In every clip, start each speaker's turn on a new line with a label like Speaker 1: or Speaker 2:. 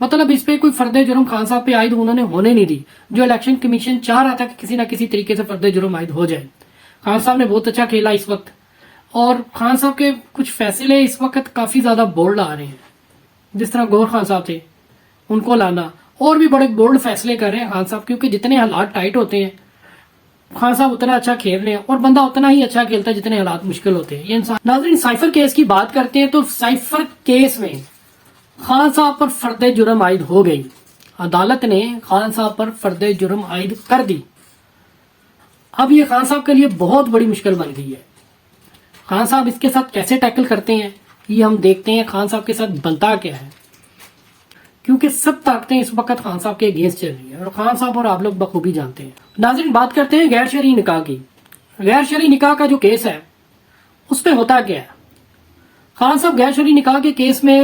Speaker 1: مطلب اس پہ کوئی فرد جرم خان صاحب پہ عائد انہوں نے ہونے نہیں دی، جو الیکشن کمیشن چاہ رہا تھا کہ کسی نہ کسی طریقے سے فرد جرم عائد ہو جائے۔ خان صاحب نے بہت اچھا کھیلا اس وقت، اور خان صاحب کے کچھ فیصلے اس وقت کافی زیادہ بولڈ آ رہے ہیں، جس طرح گور خان صاحب تھے ان کو لانا، اور بھی بڑے بولڈ فیصلے کر رہے ہیں خان صاحب، کیونکہ جتنے حالات ٹائٹ ہوتے ہیں خان صاحب اتنا اچھا کھیل رہے ہیں، اور بندہ اتنا ہی اچھا کھیلتا ہے جتنے حالات مشکل ہوتے ہیں یہ انسان۔ ناظرین، سائفر کیس کی بات کرتے ہیں تو سائفر کیس میں خان صاحب پر فرد جرم عائد ہو گئی، عدالت نے خان صاحب پر فرد جرم عائد کر دی۔ اب یہ خان صاحب کے لیے بہت بڑی مشکل بن گئی ہے۔ خان صاحب اس کے ساتھ کیسے ٹیکل کرتے ہیں یہ ہم دیکھتے ہیں، خان صاحب کے ساتھ بنتا کیا ہے، کیونکہ سب طاقتیں اس وقت خان صاحب کے اگینسٹ چل رہی ہیں، اور خان صاحب اور آپ لوگ بخوبی جانتے ہیں۔ ناظرین، بات کرتے ہیں غیر شرعی نکاح کی۔ غیر شرعی نکاح کا جو کیس ہے اس پہ ہوتا کیا ہے؟ خان صاحب غیر شرعی نکاح کے کیس میں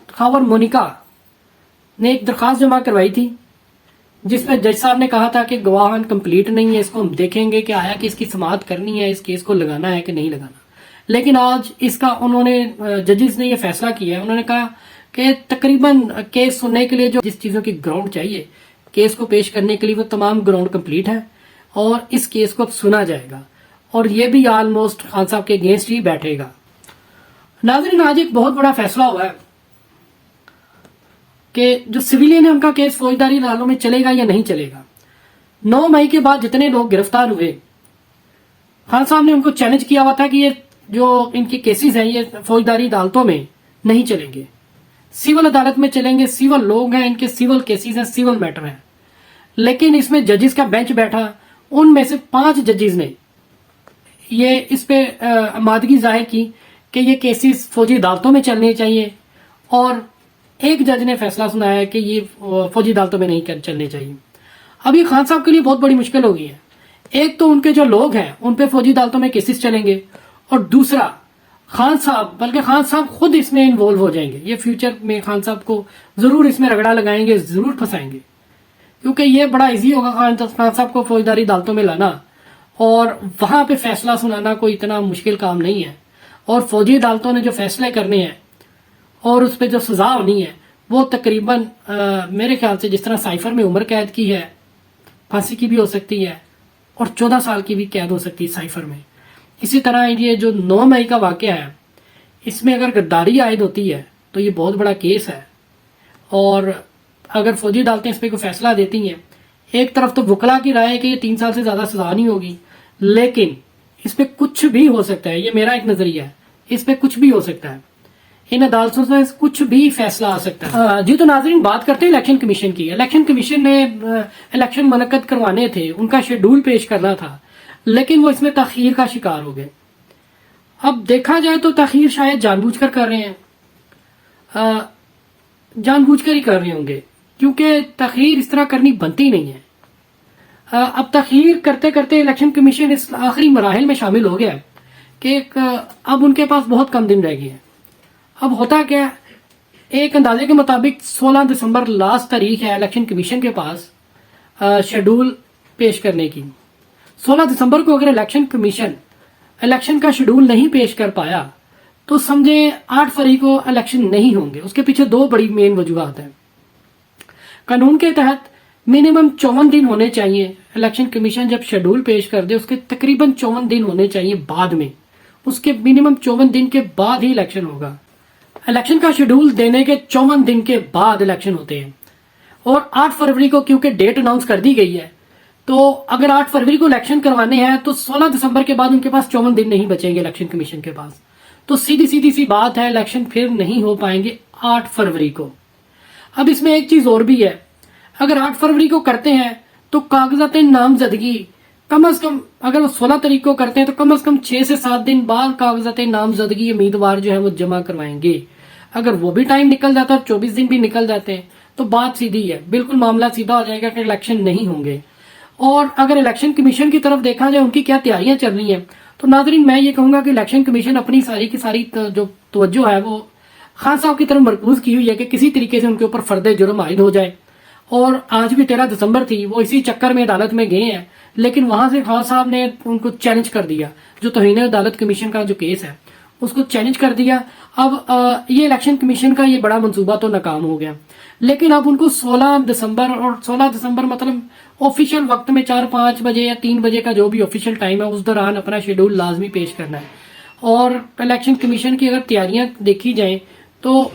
Speaker 1: خاور مونیکا نے ایک درخواست جمع کروائی تھی، جس میں جج صاحب نے کہا تھا کہ گواہان کمپلیٹ نہیں ہے، اس کو ہم دیکھیں گے کہ آیا کہ اس کی سماعت کرنی ہے، اس کیس کو لگانا ہے کہ نہیں لگانا۔ لیکن آج اس کا انہوں نے ججز نے یہ فیصلہ کیا ہے، انہوں نے کہا کہ تقریباً کیس سننے کے لیے جو جس چیزوں کی گراؤنڈ چاہیے کیس کو پیش کرنے کے لیے وہ تمام گراؤنڈ کمپلیٹ ہے، اور اس کیس کو اب سنا جائے گا، اور یہ بھی آلموسٹ خان صاحب کے اگینسٹ ہی بیٹھے گا۔ ناظرین، آج ایک بہت بڑا فیصلہ ہوا ہے کہ جو سویلین ہے ان کا کیس فوجداری عدالتوں میں چلے گا یا نہیں چلے گا۔ 9 مئی کے بعد جتنے لوگ گرفتار ہوئے، خان صاحب نے ان کو چیلنج کیا ہوا تھا کہ یہ جو ان کی کیسز ہیں یہ فوجداری عدالتوں میں نہیں چلیں گے، سول عدالت میں چلیں گے، سول لوگ ہیں، ان کے سول کیسز ہیں، سول میٹر ہیں۔ لیکن اس میں ججز کا بینچ بیٹھا، ان میں سے 5 ججز نے یہ اس پہ آمادگی ظاہر کی کہ یہ کیسز فوجی عدالتوں میں چلنے چاہیے، اور ایک جج نے فیصلہ سنایا کہ یہ فوجی عدالتوں میں نہیں چلنے چاہیے۔ اب یہ خان صاحب کے لیے بہت بڑی مشکل ہو گئی ہے۔ ایک تو ان کے جو لوگ ہیں ان پہ فوجی عدالتوں میں کیسز چلیں گے، اور دوسرا خان صاحب، بلکہ خان صاحب خود اس میں انوالو ہو جائیں گے۔ یہ فیوچر میں خان صاحب کو ضرور اس میں رگڑا لگائیں گے، ضرور پھنسائیں گے، کیونکہ یہ بڑا ایزی ہوگا خان صاحب کو فوجداری عدالتوں میں لانا، اور وہاں پہ فیصلہ سنانا کوئی اتنا مشکل کام نہیں ہے۔ اور فوجی عدالتوں نے جو فیصلے کرنے ہیں اور اس پہ جو سزا ہونی ہے وہ تقریباً میرے خیال سے جس طرح سائفر میں عمر قید کی ہے، پھانسی کی بھی ہو سکتی ہے، اور 14 سال کی بھی قید ہو سکتی ہے سائفر میں، اسی طرح یہ جو 9 مئی کا واقعہ ہے اس میں اگر غداری عائد ہوتی ہے تو یہ بہت بڑا کیس ہے، اور اگر فوجی عدالتیں اس پہ کوئی فیصلہ دیتی ہیں، ایک طرف تو وکلا کی رائے ہے کہ یہ 3 سال سے زیادہ سزا نہیں ہوگی، لیکن اس پہ کچھ بھی ہو سکتا ہے، یہ میرا ایک نظریہ ہے، اس پہ کچھ بھی ہو سکتا ہے، ان عدالتوں سے کچھ بھی فیصلہ آ سکتا ہے۔ جی تو ناظرین، بات کرتے ہیں الیکشن کمیشن کی۔ الیکشن کمیشن نے الیکشن منعقد کروانے تھے، ان کا شیڈول پیش کرنا تھا، لیکن وہ اس میں تاخیر کا شکار ہو گئے۔ اب دیکھا جائے تو تاخیر شاید جان بوجھ کر کر رہے ہیں، جان بوجھ کر ہی کر رہے ہوں گے، کیونکہ تاخیر اس طرح کرنی بنتی نہیں ہے۔ اب تاخیر کرتے کرتے الیکشن کمیشن اس آخری مراحل میں شامل ہو گیا کہ اب ان کے پاس بہت کم دن رہ گئے ہیں۔ اب ہوتا کیا، ایک اندازے کے مطابق 16 دسمبر لاسٹ تاریخ ہے الیکشن کمیشن کے پاس شیڈول پیش کرنے کی۔ 16 دسمبر کو اگر الیکشن کمیشن الیکشن کا شیڈول نہیں پیش کر پایا تو سمجھیں 8 فروری کو الیکشن نہیں ہوں گے۔ اس کے پیچھے 2 بڑی مین وجوہات ہیں۔ قانون کے تحت منیمم 54 دن ہونے چاہیے، الیکشن کمیشن جب شیڈول پیش کر دے اس کے تقریباً 54 دن ہونے چاہیے بعد میں، اس کے منیمم 54 دن کے بعد ہی الیکشن ہوگا۔ الیکشن کا شیڈول دینے کے 54 دن کے بعد الیکشن ہوتے ہیں، اور 8 فروری کو کیونکہ ڈیٹ اناؤنس کر دی گئی ہے تو اگر 8 فروری کو الیکشن کروانے ہیں تو 16 دسمبر کے بعد ان کے پاس 54 دن نہیں بچیں گے الیکشن کمیشن کے پاس، تو سیدھی سی بات ہے، الیکشن پھر نہیں ہو پائیں گے 8 فروری کو۔ اب اس میں ایک چیز اور بھی ہے، اگر 8 فروری کو کرتے ہیں تو کاغذات نامزدگی کم از کم، اگر وہ 16 تاریخ کو کرتے ہیں تو کم از کم 6 سے 7 دن بعد کاغذات نامزدگی امیدوار جو ہے وہ جمع کروائیں گے۔ اگر وہ بھی ٹائم نکل جاتا ہے اور 24 دن بھی نکل جاتے ہیں تو بات سیدھی ہے، بالکل معاملہ سیدھا ہو جائے گا کہ الیکشن نہیں ہوں گے۔ اور اگر الیکشن کمیشن کی طرف دیکھا جائے ان کی کیا تیاریاں چل رہی ہیں، تو ناظرین میں یہ کہوں گا کہ الیکشن کمیشن اپنی ساری کی ساری جو توجہ ہے وہ خان صاحب کی طرف مرکوز کی ہوئی ہے کہ کسی طریقے سے ان کے اوپر فرد جرم عائد ہو جائے۔ اور آج بھی 13 دسمبر تھی، وہ اسی چکر میں عدالت میں گئے ہیں، لیکن وہاں سے خان صاحب نے ان کو چیلنج کر دیا۔ جو توہین عدالت کمیشن کا جو کیس ہے اس کو چیلنج کر دیا. اب یہ الیکشن کمیشن کا یہ بڑا منصوبہ تو ناکام ہو گیا، لیکن اب ان کو 16 دسمبر اور 16 دسمبر مطلب آفیشیل وقت میں 4-5 بجے یا 3 بجے کا جو بھی آفیشیل ٹائم ہے اس دوران اپنا شیڈول لازمی پیش کرنا ہے. اور الیکشن کمیشن کی اگر تیاریاں دیکھی جائیں تو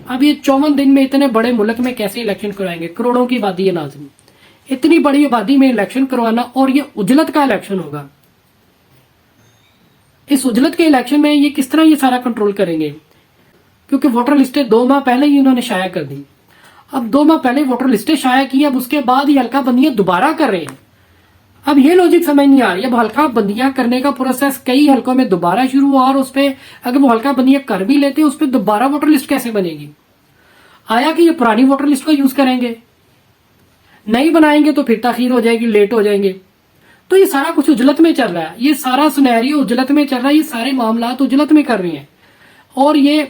Speaker 1: اب یہ 54 دن میں اتنے بڑے ملک میں کیسے الیکشن کروائیں گے؟ کروڑوں کی آبادی ہے ناظرین، اتنی بڑی آبادی میں الیکشن کروانا، اور یہ عجلت کا الیکشن ہوگا. اس عجلت کے الیکشن میں یہ کس طرح یہ سارا کنٹرول کریں گے؟ کیونکہ ووٹر لسٹیں 2 ماہ پہلے ہی انہوں نے شائع کر دی. اب 2 ماہ پہلے ووٹر لسٹیں شائع کی، اب اس کے بعد یہ حلقہ بندیاں دوبارہ کر رہے ہیں. اب یہ لوجک سمجھ نہیں آ رہی. اب حلقہ بندیاں کرنے کا پروسیس کئی حلقوں میں دوبارہ شروع ہوا، اور اس پہ اگر وہ حلقہ بندیاں کر بھی لیتے اس پہ دوبارہ ووٹر لسٹ کیسے بنے گی؟ آیا کہ یہ پرانی ووٹر لسٹ کو یوز کریں گے؟ نہیں بنائیں گے تو پھر تاخیر ہو جائے گی، لیٹ ہو جائیں گے. تو یہ سارا کچھ اجلت میں چل رہا ہے، یہ سارا سنیریو اجلت میں چل رہا ہے، یہ سارے معاملات اجلت میں کر رہے ہیں. اور یہ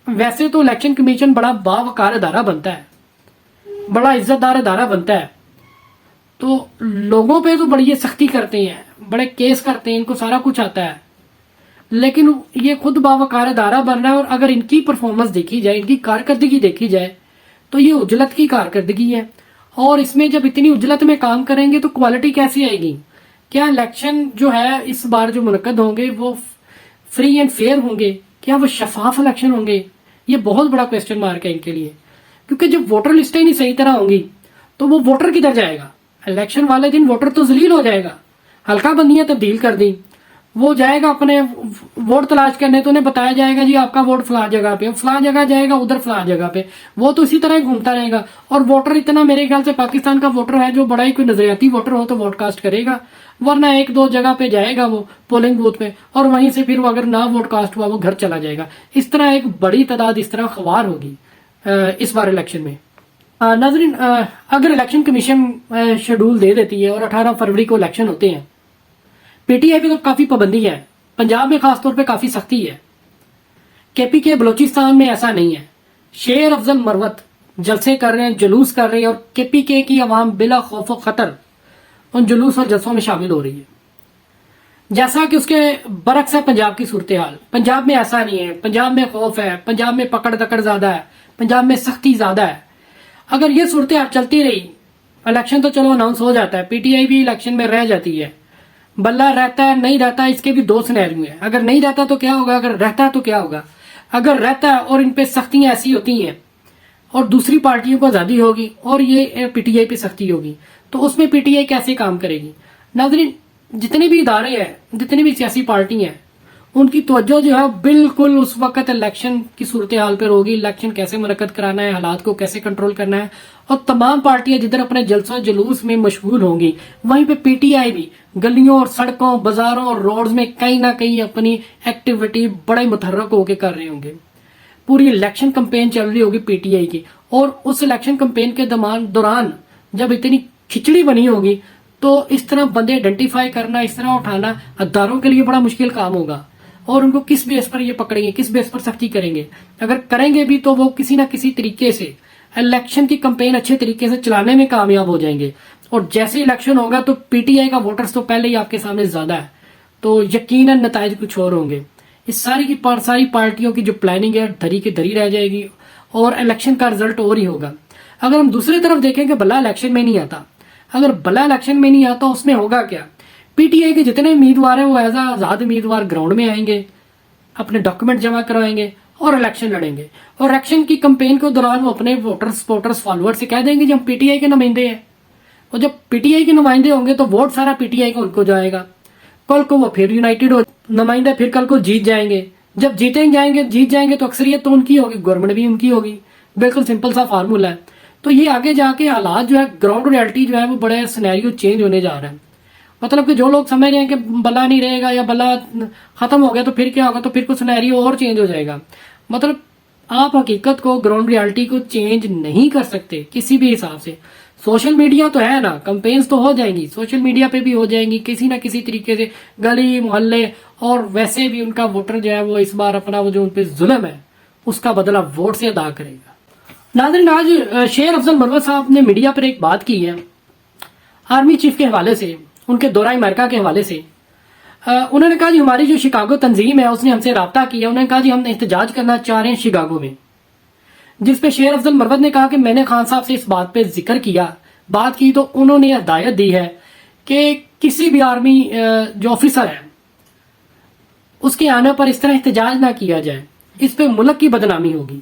Speaker 1: ویسے تو الیکشن کمیشن بڑا باوقار ادارہ بنتا ہے، بڑا عزت دار ادارہ بنتا ہے، تو لوگوں پہ تو بڑی یہ سختی کرتے ہیں، بڑے کیس کرتے ہیں، ان کو سارا کچھ آتا ہے. لیکن یہ خود باوقار ادارہ بن رہا ہے، اور اگر ان کی پرفارمنس دیکھی جائے، ان کی کارکردگی دیکھی جائے تو یہ اجلت کی کارکردگی ہے. اور اس میں جب اتنی اجلت میں کام کریں گے تو کوالٹی کیسی آئے گی؟ کیا الیکشن جو ہے اس بار جو منعقد ہوں گے وہ فری اینڈ فیئر ہوں گے؟ کیا وہ شفاف الیکشن ہوں گے؟ یہ بہت بڑا کویسچن مارک ہے ان کے لیے. کیونکہ جب ووٹر لسٹیں نہیں صحیح طرح ہوں گی تو وہ ووٹر کدھر جائے گا؟ الیکشن والے دن ووٹر تو ذلیل ہو جائے گا. حلقہ بندیاں تبدیل کر دی، وہ جائے گا اپنے ووٹ تلاش کرنے، تو انہیں بتایا جائے گا جی آپ کا ووٹ فلاں جگہ پہ، فلاں جگہ جائے گا، ادھر فلاں جگہ پہ، وہ تو اسی طرح گھومتا رہے گا. اور ووٹر اتنا میرے خیال سے پاکستان کا ووٹر ہے جو بڑا ہی کوئی نظریاتی ووٹر ہو تو ووٹ کاسٹ کرے گا، ورنہ 1-2 جگہ پہ جائے گا وہ پولنگ بوتھ پہ، اور وہیں سے پھر وہ اگر نہ ووٹ کاسٹ ہوا وہ گھر چلا جائے گا. اس طرح ایک بڑی تعداد اس طرح خوار ہوگی اس بار الیکشن میں. ناظرین، اگر الیکشن کمیشن شیڈول دے دیتی ہے اور 18 فروری کو الیکشن ہوتے ہیں، پی ٹی آئی پہ تو کافی پابندی ہے، پنجاب میں خاص طور پہ کافی سختی ہے. کے پی کے بلوچستان میں ایسا نہیں ہے. شیر افضل مروت جلسے کر رہے ہیں، جلوس کر رہے ہیں، اور کے پی کے کی عوام بلا خوف و خطر ان جلوس اور جلسوں میں شامل ہو رہی ہے. جیسا کہ اس کے برعکس ہے پنجاب کی صورتحال. پنجاب میں ایسا نہیں ہے، پنجاب میں خوف ہے، پنجاب میں پکڑ دکڑ زیادہ ہے، پنجاب میں سختی زیادہ ہے. اگر یہ صورتحال چلتی رہی، الیکشن تو چلو اناؤنس ہو جاتا ہے، پی ٹی آئی بھی الیکشن میں رہ جاتی ہے. بلہ رہتا ہے نہیں رہتا ہے، اس کے بھی 2 سینیریو ہیں. اگر نہیں رہتا تو کیا ہوگا، اگر رہتا ہے تو کیا ہوگا. اگر رہتا ہے اور ان پہ سختیاں ایسی ہوتی ہیں اور دوسری پارٹیوں کو آزادی ہوگی اور یہ پی ٹی آئی پہ سختی ہوگی، تو اس میں پی ٹی آئی کیسے کام کرے گی؟ ناظرین، جتنے بھی ادارے ہیں، جتنی بھی سیاسی پارٹی ہیں، ان کی توجہ جو ہے بالکل اس وقت الیکشن کی صورتحال پر ہوگی. الیکشن کیسے منعقد کرانا ہے، حالات کو کیسے کنٹرول کرنا ہے. اور تمام پارٹیاں جدھر اپنے جلسوں جلوس میں مشغول ہوں گی، وہیں پہ پی ٹی آئی بھی گلیوں اور سڑکوں، بازاروں اور روڈز میں کہیں نہ کہیں اپنی ایکٹیویٹی بڑے متحرک ہو کے کر رہے ہوں گے. پوری الیکشن کمپین چل رہی ہوگی پی ٹی آئی کی، اور اس الیکشن کمپین کے دوران جب اتنی کھچڑی بنی ہوگی تو اس طرح بندے آئیڈینٹیفائی کرنا، اس طرح اٹھانا اداروں کے لیے بڑا مشکل کام ہوگا. اور ان کو کس بیس پر یہ پکڑیں گے، کس بیس پر سختی کریں گے؟ اگر کریں گے بھی تو وہ کسی نہ کسی طریقے سے الیکشن کی کمپین اچھے طریقے سے چلانے میں کامیاب ہو جائیں گے. اور جیسے الیکشن ہوگا تو پی ٹی آئی کا ووٹرز تو پہلے ہی آپ کے سامنے زیادہ ہے، تو یقیناً نتائج کچھ اور ہوں گے. اس ساری پارٹیوں کی جو پلاننگ ہے دھری کی دھری رہ جائے گی، اور الیکشن کا رزلٹ اور ہی ہوگا. اگر ہم دوسری طرف دیکھیں کہ بلا الیکشن میں نہیں آتا، اگر بلا الیکشن میں نہیں آتا اس میں ہوگا کیا؟ پی ٹی آئی کے جتنے امیدوار ہیں وہ ایز آزاد امیدوار گراؤنڈ میں آئیں گے، اپنے ڈاکومنٹ جمع کروائیں گے اور الیکشن لڑیں گے. اور الیکشن کی کمپین کے دوران وہ اپنے ووٹرز فالوور سے کہہ دیں گے جی ہم پی ٹی آئی کے نمائندے ہیں. اور جب پی ٹی آئی کے نمائندے ہوں گے تو ووٹ سارا پی ٹی آئی کو ان کو جائے گا. کل کو وہ پھر یونائٹڈ ہو نمائندے، پھر کل کو جیت جائیں گے. جب جیت جائیں گے تو اکثریت تو ان کی ہوگی، گورنمنٹ بھی ان کی ہوگی. بالکل سمپل سا فارمولا ہے. تو یہ آگے جا کے حالات جو ہے، گراؤنڈ ریالٹی جو ہے وہ بڑے سینیریو چینج ہونے جا رہا ہے. مطلب کہ جو لوگ سمجھ رہے ہیں کہ بلا نہیں رہے گا یا بلا ختم ہو گیا تو پھر کیا ہوگا، تو پھر کچھ سینیریو اور چینج ہو جائے گا. مطلب آپ حقیقت کو، گراؤنڈ ریالٹی کو چینج نہیں کر سکتے کسی بھی حساب سے. سوشل میڈیا تو ہے نا، کمپینز تو ہو جائیں گی، سوشل میڈیا پہ بھی ہو جائیں گی کسی نہ کسی طریقے سے، گلی محلے. اور ویسے بھی ان کا ووٹر جو ہے وہ اس بار اپنا وہ جو ان پہ ظلم ہے اس کا بدلہ ووٹ سے ادا کرے گا. ناظرین، آج شیر افضل مروت صاحب نے میڈیا پر ایک بات کی ہے آرمی چیف کے حوالے سے، ان کے دورہ امریکہ کے حوالے سے. انہوں نے کہا جی ہماری جو شکاگو تنظیم ہے اس نے ہم سے رابطہ کیا، انہوں نے کہا جی ہم احتجاج کرنا چاہ رہے ہیں شکاگو میں، جس پہ شیر افضل مروت نے کہا کہ میں نے خان صاحب سے اس بات پہ ذکر کیا، بات کی تو انہوں نے ہدایت دی ہے کہ کسی بھی آرمی جو آفیسر ہے اس کے آنے پر اس طرح احتجاج نہ کیا جائے، اس پہ ملک کی بدنامی ہوگی۔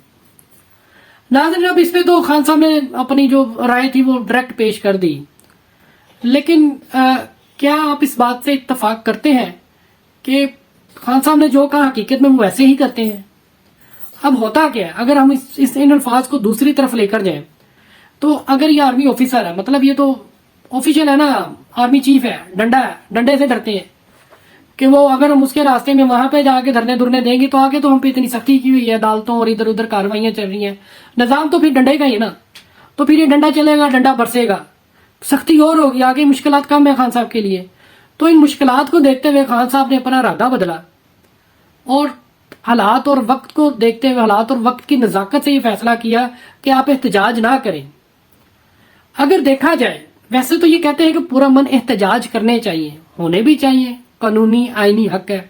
Speaker 1: ناظرین اب اس پہ تو خان صاحب نے اپنی جو رائے تھی وہ ڈائریکٹ پیش کر دی، لیکن کیا آپ اس بات سے اتفاق کرتے ہیں کہ خان صاحب نے جو کہا حقیقت میں وہ ویسے ہی کرتے ہیں؟ اب ہوتا کیا ہے اگر ہم ان الفاظ کو دوسری طرف لے کر جائیں تو اگر یہ آرمی آفیسر ہے، مطلب یہ تو آفیشل ہے نا، آرمی چیف ہے، ڈنڈا ہے، ڈنڈے سے ڈرتے ہیں کہ وہ اگر ہم اس کے راستے میں وہاں پہ جا کے دھرنے دھرنے دیں گے تو آگے تو ہم پہ اتنی سختی کی ہوئی ہے، عدالتوں اور ادھر ادھر کارروائیاں چل رہی ہیں، نظام تو پھر ڈنڈے کا ہی ہے نا، تو پھر یہ ڈنڈا چلے گا، ڈنڈا برسے گا، سختی اور ہوگی، آگے مشکلات کم ہے خان صاحب کے لیے۔ تو ان مشکلات کو دیکھتے ہوئے خان صاحب نے اپنا ارادہ بدلا اور حالات اور وقت کو دیکھتے ہوئے، حالات اور وقت کی نزاکت سے یہ فیصلہ کیا کہ آپ احتجاج نہ کریں۔ اگر دیکھا جائے ویسے تو یہ کہتے ہیں کہ پورا من احتجاج کرنے چاہیے، ہونے بھی چاہیے، قانونی آئینی حق ہے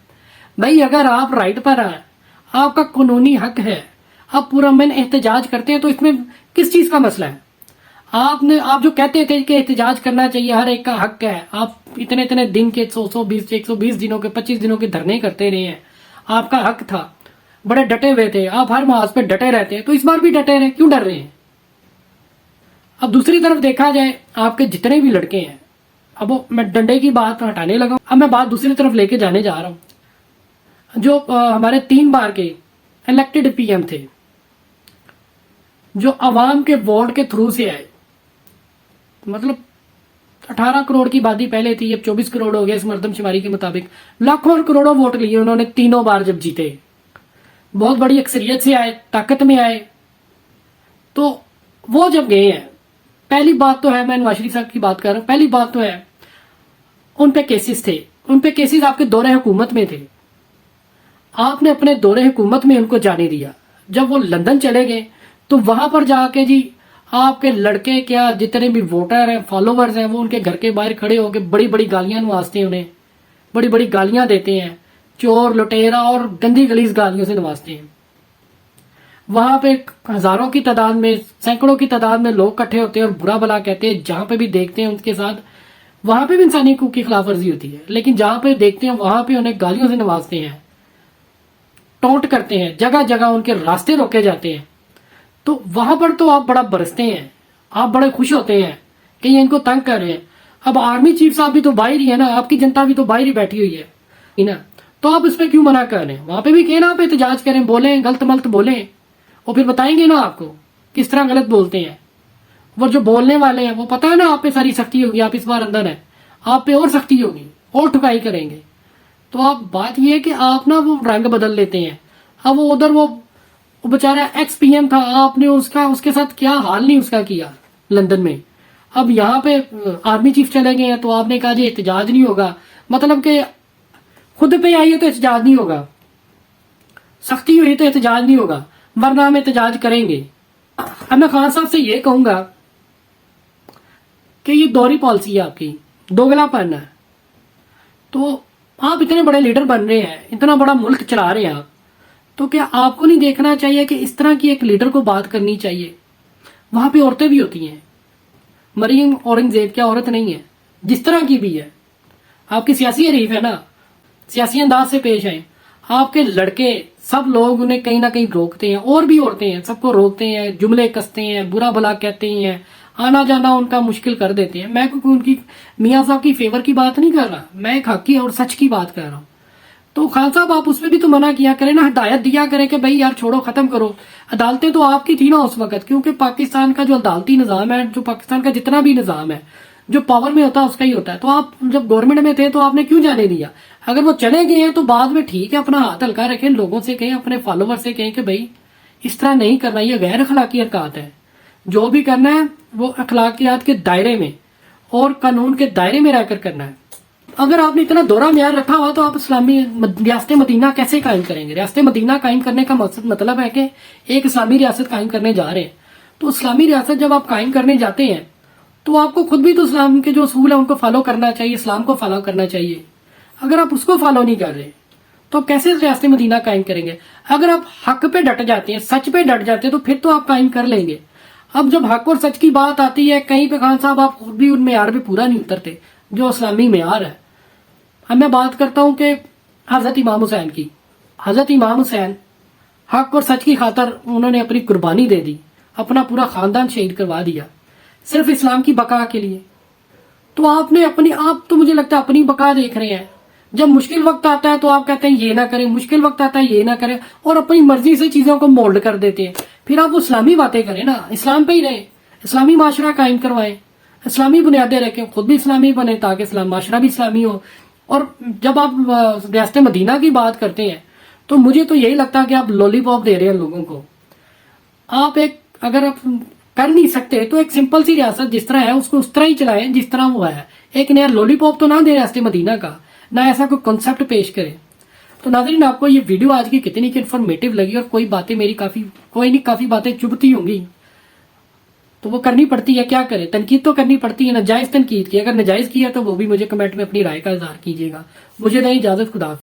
Speaker 1: بھائی، اگر آپ رائٹ پر ہیں، آپ کا قانونی حق ہے، آپ پورا من احتجاج کرتے ہیں تو اس میں کس چیز کا مسئلہ ہے؟ آپ جو کہتے تھے کہ احتجاج کرنا چاہیے، ہر ایک کا حق ہے، آپ اتنے دن کے 120 دنوں کے 25 دنوں کے دھرنے کرتے رہے ہیں، آپ کا حق تھا، بڑے ڈٹے ہوئے تھے، آپ ہر محاذ پہ ڈٹے رہتے ہیں، تو اس بار بھی ڈٹے رہے، کیوں ڈر رہے ہیں؟ اب دوسری طرف دیکھا جائے آپ کے جتنے بھی لڑکے ہیں، اب میں ڈنڈے کی بات ہٹانے لگا ہوں، اب میں بات دوسری طرف لے کے جانے جا رہا ہوں۔ جو ہمارے 3 بار کے الیکٹڈ پی ایم تھے، جو عوام کے ووٹ کے تھرو سے آئے، مطلب 18 کروڑ کی آبادی پہلے تھی، اب 24 کروڑ ہو گیا اس مردم شماری کے مطابق، لاکھوں اور کروڑوں ووٹ لیے انہوں نے تینوں بار جب جیتے، بہت بڑی اکثریت سے آئے، طاقت میں آئے، تو وہ جب گئے ہیں، پہلی بات تو ہے، میں نواز شریف صاحب کی بات کر رہا ہوں، پہلی بات تو ہے ان پہ کیسز تھے، ان پہ کیسز آپ کے دور حکومت میں تھے، آپ نے اپنے دور حکومت میں ان کو جانے دیا، جب وہ لندن چلے گئے تو وہاں پر جا کے جی آپ کے لڑکے کیا جتنے بھی ووٹر ہیں، فالوورز ہیں، وہ ان کے گھر کے باہر کھڑے ہو کے بڑی بڑی گالیاں نوازتے ہیں، انہیں بڑی بڑی گالیاں دیتے ہیں، چور لٹیرا اور گندی گلیز گالیوں سے نوازتے ہیں۔ وہاں پہ ہزاروں کی تعداد میں، سینکڑوں کی تعداد میں لوگ اکٹھے ہوتے ہیں اور برا بلا کہتے ہیں، جہاں پہ بھی دیکھتے ہیں ان کے ساتھ، وہاں پہ بھی انسانی حقوق کی خلاف ورزی ہوتی ہے، لیکن جہاں پہ دیکھتے ہیں وہاں پہ انہیں گالیوں سے نوازتے ہیں، ٹونٹ کرتے ہیں، جگہ جگہ ان کے راستے روکے جاتے ہیں، تو وہاں پر تو آپ بڑا برستے ہیں، آپ بڑے خوش ہوتے ہیں کہ یہ ان کو تنگ کر رہے ہیں۔ اب آرمی چیف صاحب بھی تو باہر ہی ہے نا، آپ کی جنتا بھی تو باہر ہی بیٹھی ہوئی ہے نا، تو آپ اس پہ کیوں منع کر رہے ہیں؟ وہاں پہ بھی کہیں نا آپ احتجاج کریں، بولیں، غلط ملط بولیں، اور پھر بتائیں گے نا آپ کو کس طرح غلط بولتے ہیں، وہ جو بولنے والے ہیں وہ پتہ ہے نا آپ پہ ساری سختی ہوگی، آپ اس بار اندر ہیں، آپ پہ اور سختی ہوگی، اور ٹھکائی کریں گے، تو آپ بات یہ ہے کہ آپ نا وہ رنگ بدل لیتے ہیں۔ اب وہ ادھر وہ بیچارہ ایکس پی ایم تھا، آپ نے اس کے ساتھ کیا حال نہیں اس کا کیا لندن میں، اب یہاں پہ آرمی چیف چلے گئے ہیں تو آپ نے کہا جی احتجاج نہیں ہوگا، مطلب کہ خود پہ آئیے تو احتجاج نہیں ہوگا، سختی ہوئی تو احتجاج نہیں ہوگا، ورنہ ہم احتجاج کریں گے۔ اب میں خان صاحب سے یہ کہوں گا کہ یہ دوہری پالیسی ہے آپ کی، دوگلا پن ہے، تو آپ اتنے بڑے لیڈر بن رہے ہیں، اتنا بڑا ملک چلا رہے ہیں آپ، تو کیا آپ کو نہیں دیکھنا چاہیے کہ اس طرح کی ایک لیڈر کو بات کرنی چاہیے؟ وہاں پہ عورتیں بھی ہوتی ہیں، مریم اورنگزیب کیا عورت نہیں ہے؟ جس طرح کی بھی ہے، آپ کی سیاسی حریف ہے نا، سیاسی انداز سے پیش آئیں۔ آپ کے لڑکے سب لوگ انہیں کہیں نہ کہیں روکتے ہیں، اور بھی عورتیں ہیں، سب کو روکتے ہیں، جملے کستے ہیں، برا بھلا کہتے ہیں، آنا جانا ان کا مشکل کر دیتے ہیں۔ میں کوئی ان کی میاں صاحب کی فیور کی بات نہیں کر رہا، میں ایک حق کی اور سچ کی بات کر رہا ہوں۔ تو خان صاحب آپ اس میں بھی تو منع کیا کریں نا، ہدایت دیا کریں کہ بھائی یار چھوڑو، ختم کرو۔ عدالتیں تو آپ کی تھی نا اس وقت، کیونکہ پاکستان کا جو عدالتی نظام ہے، جو پاکستان کا جتنا بھی نظام ہے، جو پاور میں ہوتا ہے اس کا ہی ہوتا ہے، تو آپ جب گورنمنٹ میں تھے تو آپ نے کیوں جانے دیا؟ اگر وہ چلے گئے ہیں تو بعد میں ٹھیک ہے، اپنا ہاتھ ہلکا رکھیں، لوگوں سے کہیں، اپنے فالوور سے کہیں کہ بھائی اس طرح نہیں کرنا، یہ غیر اخلاقی حرکات ہے، جو بھی کرنا ہے وہ اخلاقیات کے دائرے میں اور قانون کے دائرے میں رہ کر کرنا ہے۔ اگر آپ نے اتنا دورہ معیار رکھا ہوا تو آپ اسلامی ریاست مدینہ کیسے قائم کریں گے؟ ریاست مدینہ قائم کرنے کا مقصد مطلب ہے کہ ایک اسلامی ریاست قائم کرنے جا رہے ہیں، تو اسلامی ریاست جب آپ قائم کرنے جاتے ہیں تو آپ کو خود بھی تو اسلام کے جو اصول ہیں ان کو فالو کرنا چاہیے، اسلام کو فالو کرنا چاہیے۔ اگر آپ اس کو فالو نہیں کر رہے تو آپ کیسے ریاست مدینہ قائم کریں گے؟ اگر آپ حق پہ ڈٹ جاتے ہیں، سچ پہ ڈٹ جاتے ہیں، تو پھر تو آپ قائم کر لیں گے۔ اب جب حق اور سچ کی بات آتی ہے کہیں پہ خان صاحب آپ خود بھی ان معیار پہ پورا نہیں اترتے جو اسلامی معیار ہے۔ اب میں بات کرتا ہوں کہ حضرت امام حسین کی۔ حضرت امام حسین حق اور سچ کی خاطر انہوں نے اپنی قربانی دے دی، اپنا پورا خاندان شہید کروا دیا صرف اسلام کی بقا کے لیے۔ تو آپ نے آپ تو مجھے لگتا ہے اپنی بقا دیکھ رہے ہیں۔ جب مشکل وقت آتا ہے تو آپ کہتے ہیں یہ نہ کریں، مشکل وقت آتا ہے یہ نہ کریں، اور اپنی مرضی سے چیزوں کو مولڈ کر دیتے ہیں۔ پھر آپ اسلامی باتیں کریں نا، اسلام پہ ہی رہیں، اسلامی معاشرہ قائم کروائیں، اسلامی بنیادیں رکھیں، خود بھی اسلامی بنے تاکہ اسلام معاشرہ بھی اسلامی ہو۔ اور جب آپ ریاست مدینہ کی بات کرتے ہیں تو مجھے تو یہی لگتا ہے کہ آپ لولی پاپ دے رہے ہیں لوگوں کو۔ آپ اگر آپ کر نہیں سکتے تو ایک سمپل سی ریاست جس طرح ہے اس کو اس طرح ہی چلائیں جس طرح وہ ہے۔ ایک نیا لولی پاپ تو نہ دے ریاست مدینہ کا، نہ ایسا کوئی کنسپٹ پیش کرے۔ تو ناظرین، آپ کو یہ ویڈیو آج کی کتنی کی انفارمیٹیو لگی، اور کوئی باتیں میری کافی باتیں چبھتی ہوں گی تو وہ کرنی پڑتی ہے، کیا کرے، تنقید تو کرنی پڑتی ہے، ناجائز تنقید کی۔ اگر ناجائز کی ہے تو وہ بھی مجھے کمنٹ میں اپنی رائے کا اظہار کیجیے گا۔ مجھے دیں اجازت، خدا حافظ۔